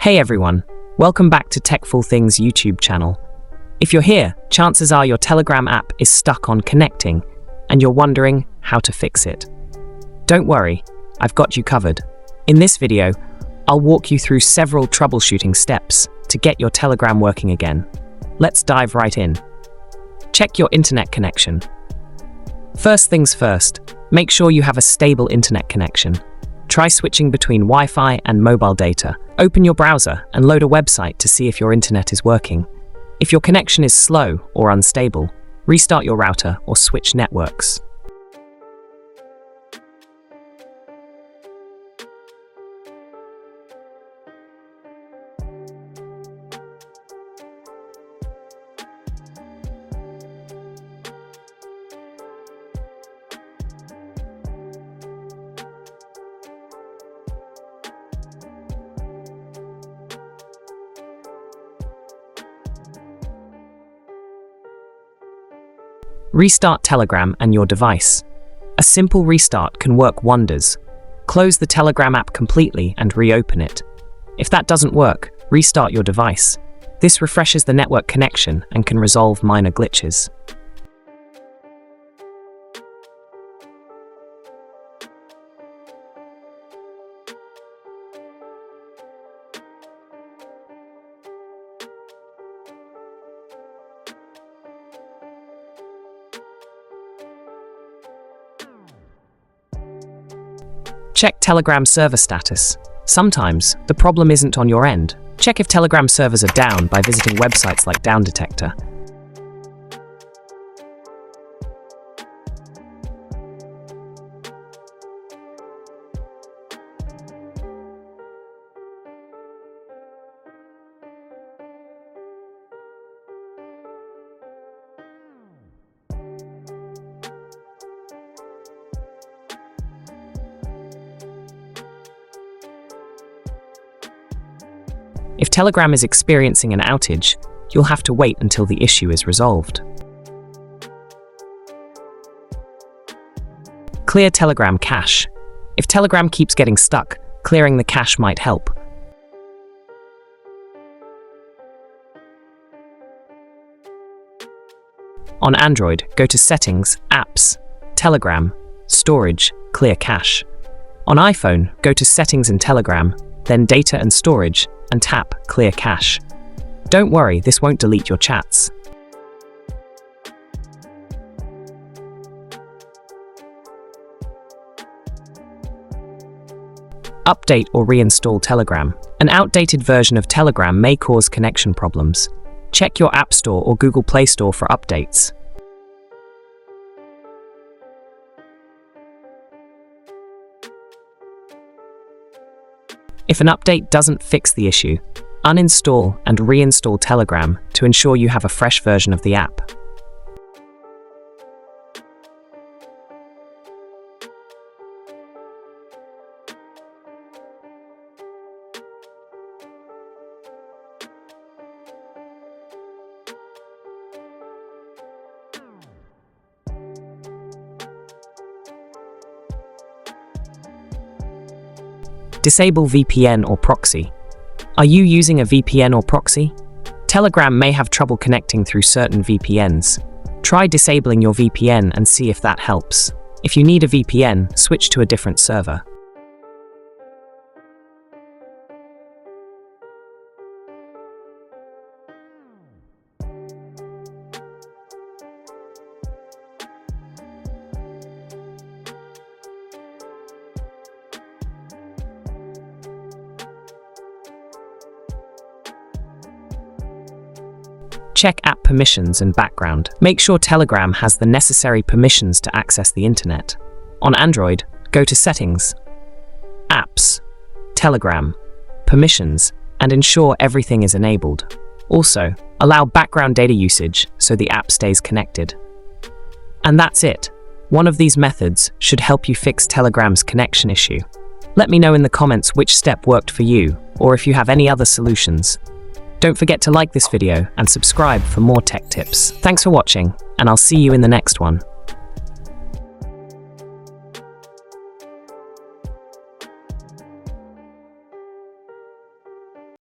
Hey everyone, welcome back to Techful Things YouTube channel. If you're here, chances are your Telegram app is stuck on connecting and you're wondering how to fix it. Don't worry, I've got you covered. In this video, I'll walk you through several troubleshooting steps to get your Telegram working again. Let's dive right in. Check your internet connection. First things first, make sure you have a stable internet connection. Try switching between Wi-Fi and mobile data. Open your browser and load a website to see if your internet is working. If your connection is slow or unstable, restart your router or switch networks. Restart Telegram and your device. A simple restart can work wonders. Close the Telegram app completely and reopen it. If that doesn't work, restart your device. This refreshes the network connection and can resolve minor glitches. Check Telegram server status. Sometimes, the problem isn't on your end. Check if Telegram servers are down by visiting websites like Down Detector. If Telegram is experiencing an outage, you'll have to wait until the issue is resolved. Clear Telegram cache. If Telegram keeps getting stuck, clearing the cache might help. On Android, go to Settings, Apps, Telegram, Storage, Clear Cache. On iPhone, go to Settings and Telegram, then Data and Storage, and tap Clear Cache. Don't worry, this won't delete your chats. Update or reinstall Telegram. An outdated version of Telegram may cause connection problems. Check your App Store or Google Play Store for updates. If an update doesn't fix the issue, uninstall and reinstall Telegram to ensure you have a fresh version of the app. Disable VPN or proxy. Are you using a VPN or proxy? Telegram may have trouble connecting through certain VPNs. Try disabling your VPN and see if that helps. If you need a VPN, switch to a different server. Check app permissions and background. Make sure Telegram has the necessary permissions to access the internet. On Android, go to Settings, Apps, Telegram, Permissions, and ensure everything is enabled. Also, allow background data usage so the app stays connected. And that's it. One of these methods should help you fix Telegram's connection issue. Let me know in the comments which step worked for you, or if you have any other solutions. Don't forget to like this video and subscribe for more tech tips. Thanks for watching, and I'll see you in the next one.